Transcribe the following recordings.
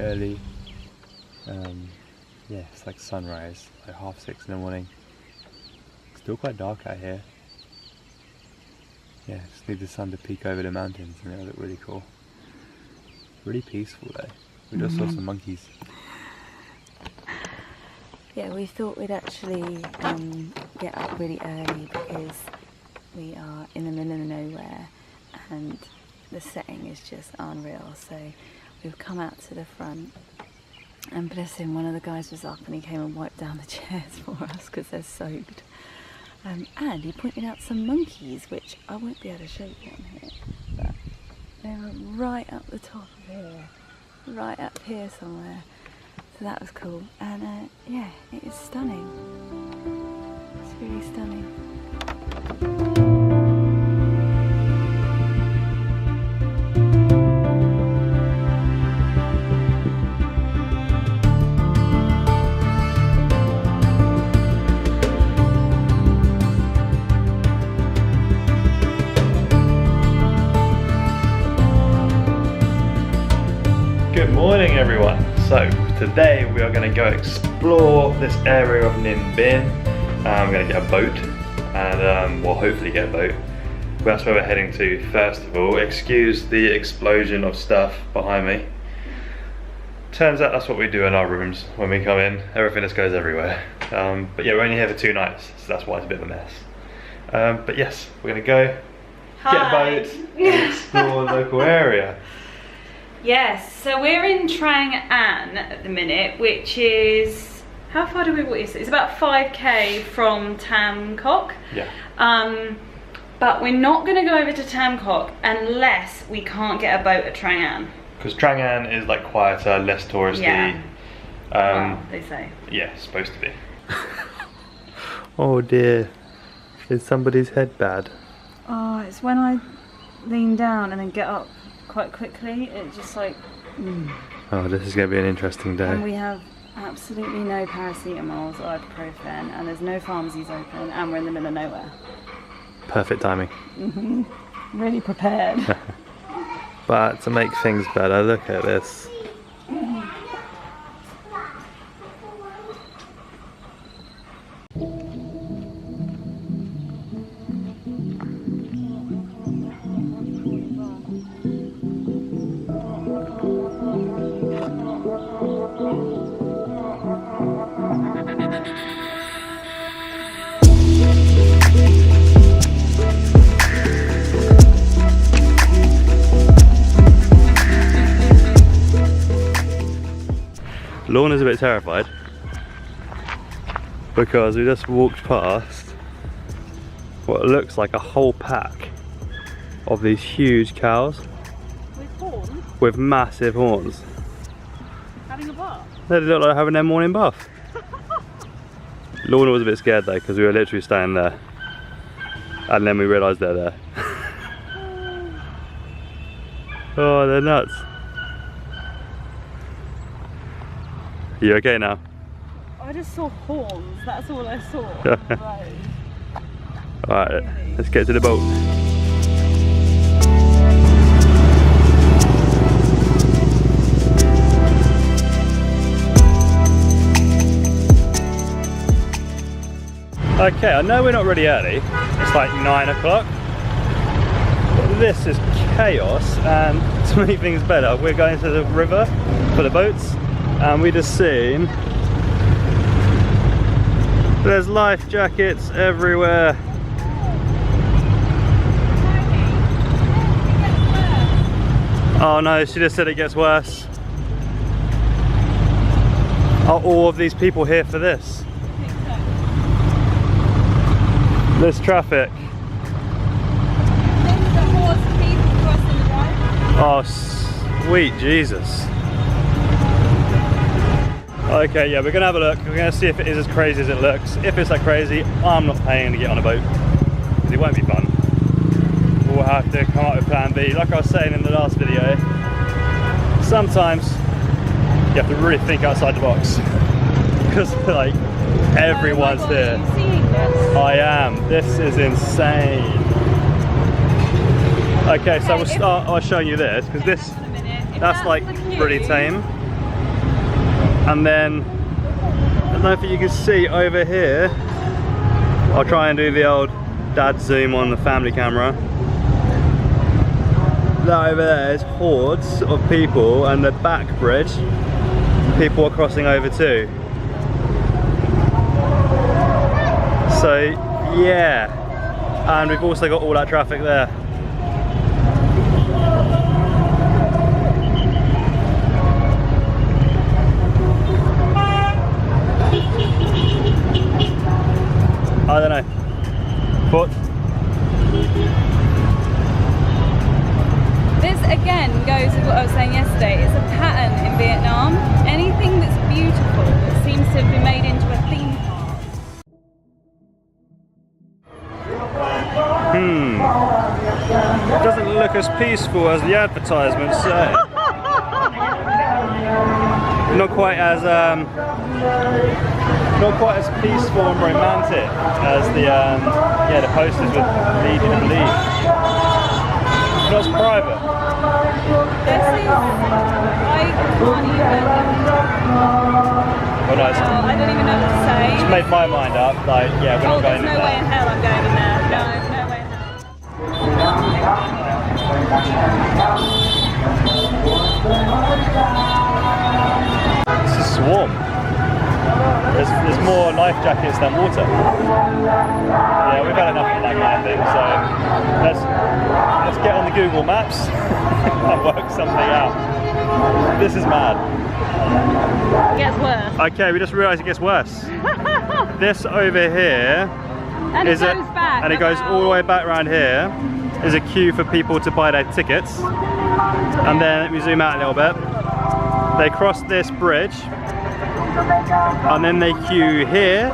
early. Yeah, it's like sunrise, like 6:30 in the morning. It's still quite dark out here. Yeah, just need the sun to peek over the mountains and it'll look really cool. Really peaceful though. We just saw some monkeys. Yeah, we thought we'd actually get up really early because we are in the middle of nowhere and the setting is just unreal. So we've come out to the front and bless him, one of the guys was up and he came and wiped down the chairs for us because they're soaked. And he pointed out some monkeys, which I won't be able to show you on here, but they were right up the top of here, right up here somewhere. So that was cool, and yeah, it is stunning. It's really stunning. Good morning everyone. So today we are going to go explore this area of Ninh Binh. We're going to get a boat and well, hopefully get a boat. That's where we're heading to first of all. Excuse the explosion of stuff behind me. Turns out that's what we do in our rooms when we come in. Everything just goes everywhere. But yeah, we're only here for 2 nights, so that's why it's a bit of a mess. But yes, we're going to go get a boat and explore the local area. Yes, so we're in Trang An at the minute, which is, how far do we walk? It's about 5k from Tam Kok. Yeah. But we're not going to go over to Tam Kok unless we can't get a boat at Trang An. Because Trang An is like quieter, less touristy. Yeah. Well, they say. Yeah, it's supposed to be. Oh dear. Is somebody's head bad? Oh, it's when I lean down and then get up quite quickly, it just like Oh, this is going to be an interesting day. And we have absolutely no paracetamols or ibuprofen, and there's no pharmacies open, and we're in the middle of nowhere. Perfect timing. Really prepared. But to make things better, look at this. Lorna's a bit terrified because we just walked past what looks like a whole pack of these huge cows With horns? with massive horns. Having a bath? They look like having their morning bath. Lorna was a bit scared though because we were literally staying there and then we realised they're there. Oh, they're nuts. You okay now? I just saw horns, that's all I saw. Right. Alright, let's get to the boat. Okay, I know we're not really early, it's like 9 o'clock. But this is chaos, and to make things better, we're going to the river for the boats. And we just seen there's life jackets everywhere. Oh no, she just said it gets worse. Are all of these people here for this? This traffic. Oh sweet Jesus. Okay, yeah, we're gonna have a look. We're gonna see if it is as crazy as it looks. If it's that crazy, I'm not paying to get on a boat because it won't be fun. We'll have to come up with plan B. Like I was saying in the last video, sometimes you have to really think outside the box because like everyone's here. I am. This is insane. Okay, so we'll start by showing you this because that's like pretty tame. And then, I don't know if you can see over here, I'll try and do the old dad zoom on the family camera. That over there is hordes of people, and the back bridge, people are crossing over too. So yeah, and we've also got all that traffic there. I don't know, but this again goes with what I was saying yesterday. It's a pattern in Vietnam. Anything that's beautiful seems to have been made into a theme park. It doesn't look as peaceful as the advertisements say. Not quite as peaceful and romantic as the posters would lead you to believe. Not as private. This is, I can't even. Well, nice. I don't even know what to say. Just made my mind up. Like, yeah, we're not going in there. There's no way in hell I'm going in there. No way in hell. This is warm. There's more life jackets than water. Yeah, we've had enough of that kind of thing, so let's get on the Google Maps and work something out. This is mad. It gets worse. Okay, we just realised it gets worse. This over here And is it goes back. and it goes all the way back around here. Is a queue for people to buy their tickets. And then let me zoom out a little bit. They cross this bridge. And then they queue here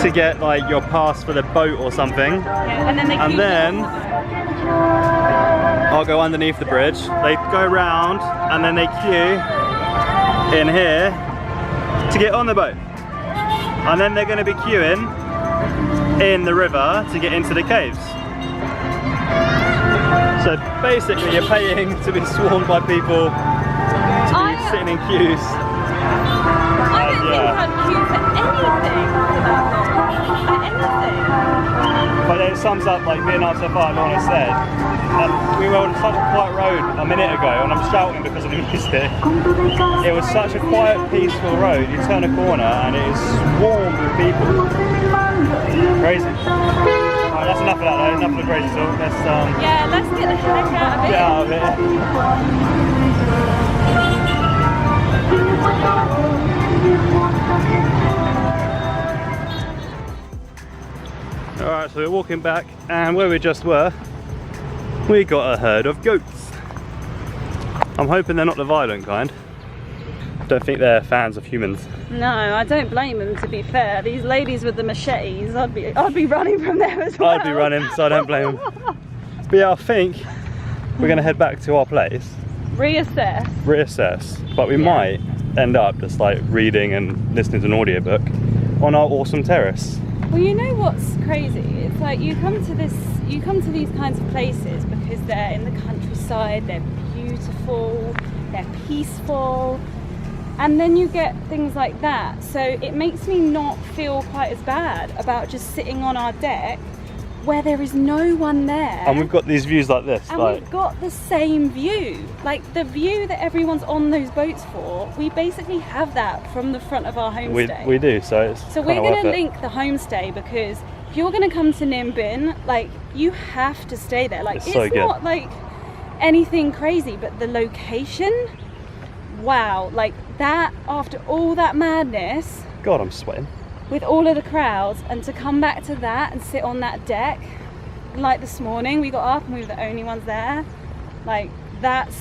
to get like your pass for the boat or something. Yeah, and then they And then I'll go underneath the bridge. They go round and then they queue in here to get on the boat. And then they're going to be queuing in the river to get into the caves. So basically you're paying to be swarmed by people to be sitting in queues. I don't think I'd queue for anything for that long. For anything. But it sums up like Vietnam so far, Lorna said. We were on such a quiet road a minute ago and I'm shouting because of the music. It was such a quiet, peaceful road. You turn a corner and it is swarmed with people. Crazy. Alright, that's enough of that though, enough of the crazy talk. Let's Yeah, let's get the heck out of it. get out of it. Alright, so we're walking back and where we just were, we got a herd of goats. I'm hoping they're not the violent kind. Don't think they're fans of humans. No, I don't blame them, to be fair. These ladies with the machetes, I'd be running from there as well. I'd be running, so I don't blame them. But yeah, I think we're going to head back to our place. Reassess. But we might end up just like reading and listening to an audiobook on our awesome terrace. Well, you know what's crazy? It's like you come to these kinds of places because they're in the countryside, they're beautiful, they're peaceful, and then you get things like that. So it makes me not feel quite as bad about just sitting on our deck where there is no one there. And we've got these views like this. And we've got the same view. Like the view that everyone's on those boats for, we basically have that from the front of our homestay. We do, so it's So we're going to link the homestay because if you're going to come to Ninh Binh, like you have to stay there. Like it's so good. not like anything crazy, but the location, wow, like that after all that madness. God, I'm sweating. With all of the crowds, and to come back to that and sit on that deck, like this morning we got up and we were the only ones there, like that's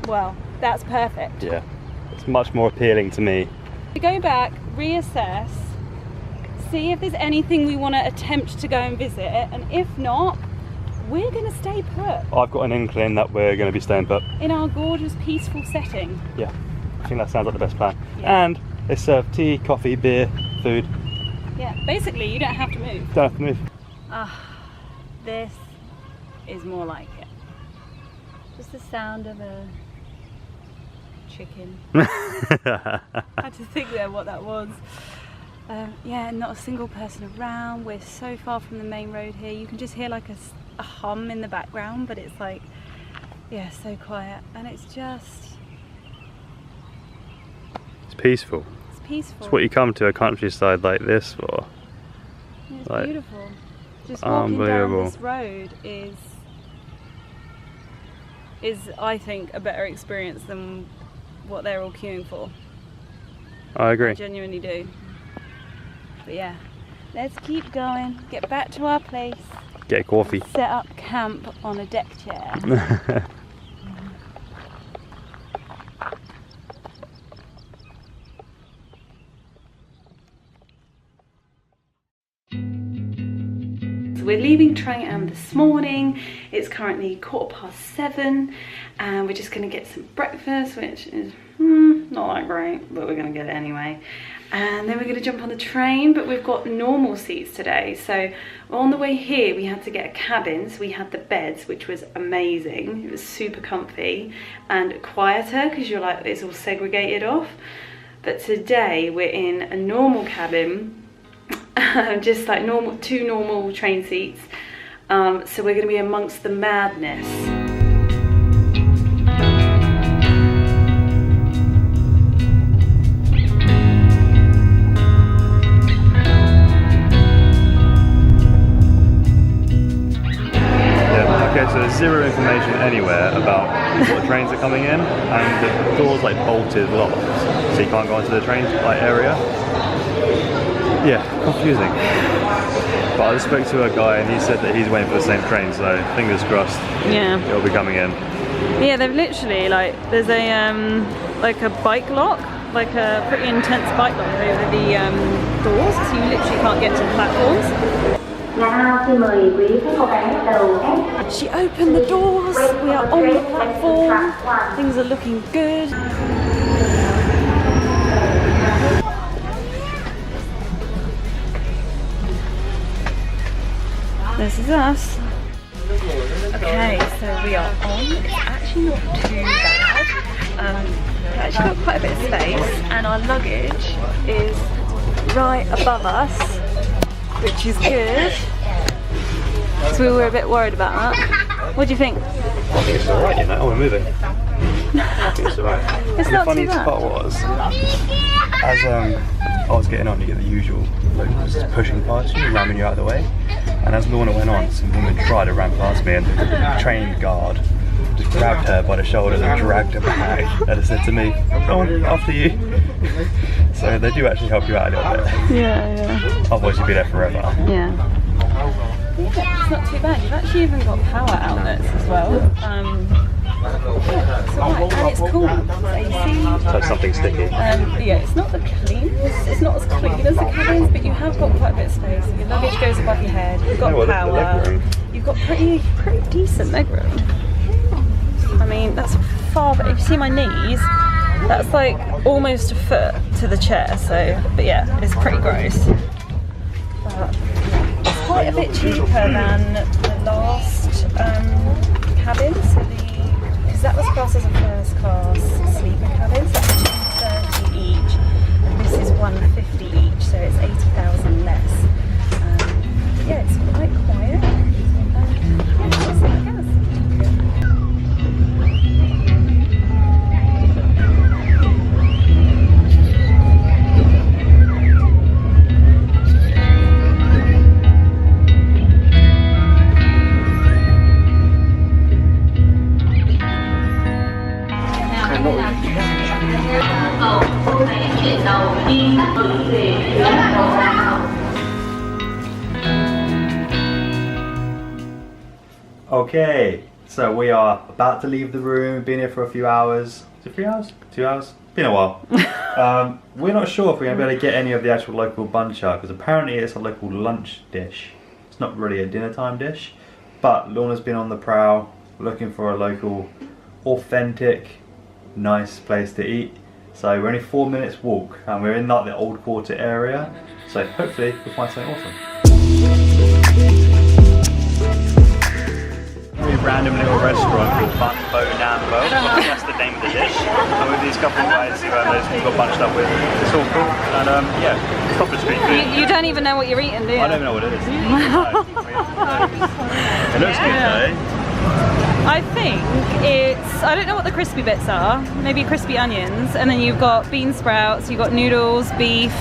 perfect. Yeah, it's much more appealing to me. We go back, reassess, see if there's anything we want to attempt to go and visit, and if not, we're going to stay put. I've got an inkling that we're going to be staying put. In our gorgeous, peaceful setting. Yeah, I think that sounds like the best plan. Yeah. And they serve tea, coffee, beer, food. Yeah, basically you don't have to move. Don't have to move. This is more like it. Just the sound of a chicken. I had to think there what that was. Yeah, not a single person around. We're so far from the main road here. You can just hear like a hum in the background, but it's like, yeah, so quiet. And it's just... It's peaceful. It's peaceful. It's what you come to a countryside like this for. It's like, beautiful. Just walking down this road is I think a better experience than what they're all queuing for. I agree. I genuinely do. But yeah, let's keep going, get back to our place. Get a coffee. Set up camp on a deck chair. We're leaving Trang An this morning. It's currently 7:15 and we're just going to get some breakfast, which is not that great, but we're going to get it anyway. And then we're going to jump on the train, but we've got normal seats today. So on the way here we had to get a cabin, so we had the beds, which was amazing. It was super comfy and quieter because you're like, it's all segregated off. But today we're in a normal cabin, just like two normal train seats, so we're going to be amongst the madness. Yeah, okay, so there's zero information anywhere about what trains are coming in, and the door's like bolted locked, so you can't go into the train area. Yeah, confusing. But I just spoke to a guy and he said that he's waiting for the same train, so fingers crossed. Yeah. It'll be coming in. Yeah, they've literally there's a like a bike lock, like a pretty intense bike lock over the doors, so you literally can't get to the platforms. She opened the doors. We are on the platform. Things are looking good. This is us. Okay, so we are on. It's actually not too bad. We've actually got quite a bit of space, and our luggage is right above us, which is good. So we were a bit worried about that. What do you think? I think it's alright, you know. Oh, we're moving. I think it's alright. It's not too bad. The funniest part was, as I was getting on, you get the usual locals just pushing past you, ramming you out of the way. And as Lorna went on, some woman tried to ram past me, and the train guard just grabbed her by the shoulders and dragged her back. And said to me, "Go on, after you." So they do actually help you out a little bit. Yeah. Otherwise you'd be there forever. Yeah. Yeah, it's not too bad. You've actually even got power outlets as well. Yeah, it's alright, and it's cool. It's AC. So it's something sticky. Yeah, it's not the cleanest. It's not as clean as the cabins, but you have got quite a bit of space. Your luggage goes above your head. You've got power. You've got pretty decent legroom. I mean, that's far. But if you see my knees, that's like almost a foot to the chair. So, but yeah, it's pretty gross. But it's quite a bit cheaper than the last cabin. So because that was classed as a first class sleeper cabin, so that's $230 each. And this is $150 each, so it's 80,000 less. Yeah, it's quite quiet. Yeah, let's see how it goes. Okay, so we are about to leave the room. Been here for a few hours. Is it 3 hours? 2 hours? Been a while. We're not sure if we're going to be able to get any of the actual local buncha, because apparently it's a local lunch dish. It's not really a dinner time dish, but Lorna's been on the prowl looking for a local, authentic, nice place to eat. So we're only 4 minutes walk, and we're in like the old quarter area. So hopefully we'll find something awesome. random little restaurant called Bumbo Nambo. That's the name of the dish. And with these couple of guys who we got bunched up with, it's all cool. And yeah, proper street food. You don't even know what you're eating, do you? I don't know what it is. It looks good though. I think it's, I don't know what the crispy bits are, maybe crispy onions, and then you've got bean sprouts, you've got noodles, beef.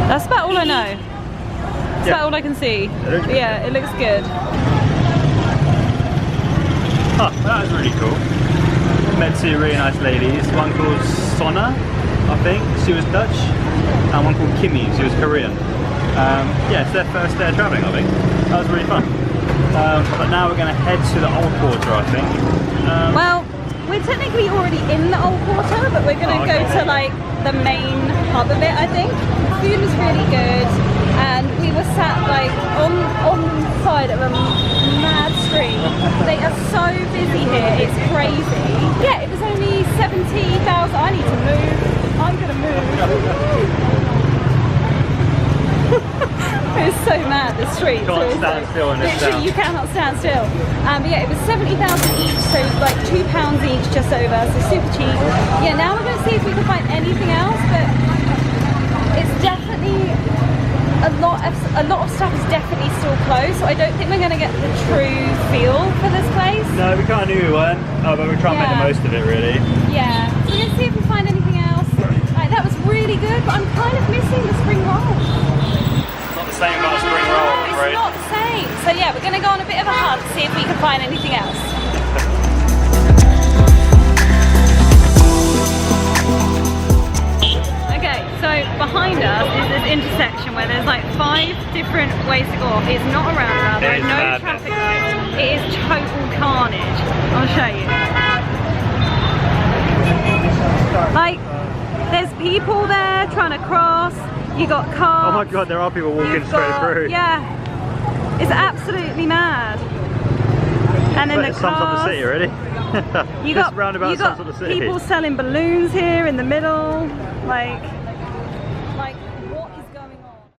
That's about all I know. That's about all I can see. Yeah, it looks good. Huh, that was really cool. Met two really nice ladies, one called Sonna, I think, she was Dutch, and one called Kimmy, she was Korean. Yeah, it's their first day of travelling, I think. That was really fun. But now we're going to head to the old quarter, I think. Well, we're technically already in the old quarter, but we're going to go to like the main hub of it, I think. Food was really good, and we were sat like on the side of a mad street. They are so busy here, it's crazy. Yeah, it was only 70,000. I need to move. I'm going to move. It's so mad, the street. You can't stand still in this town. You cannot stand still. But yeah, it was 70,000 each, so like £2 each just over, so super cheap. Yeah, now we're going to see if we can find anything else, but it's definitely, a lot of stuff is definitely still closed, so I don't think we're going to get the true feel for this place. No, we kind of knew we weren't, but we're trying to make the most of it, really. Yeah, so we're going to see if we find anything else. Like, that was really good, but I'm kind of missing the spring roll. Same about a spring roll, I'm afraid. It's not the same. So yeah, we're going to go on a bit of a hunt, see if we can find anything else. Okay, so behind us is this intersection where there's like 5 different ways to go off. It's not a roundabout, there are no traffic lights. It is total carnage. I'll show you. Like, there's people there trying to cross. You got cars. Oh my god, there are people walking straight through. Yeah, it's absolutely mad. And then the cars. Sums up the city, already. You got people selling balloons here in the middle. Like,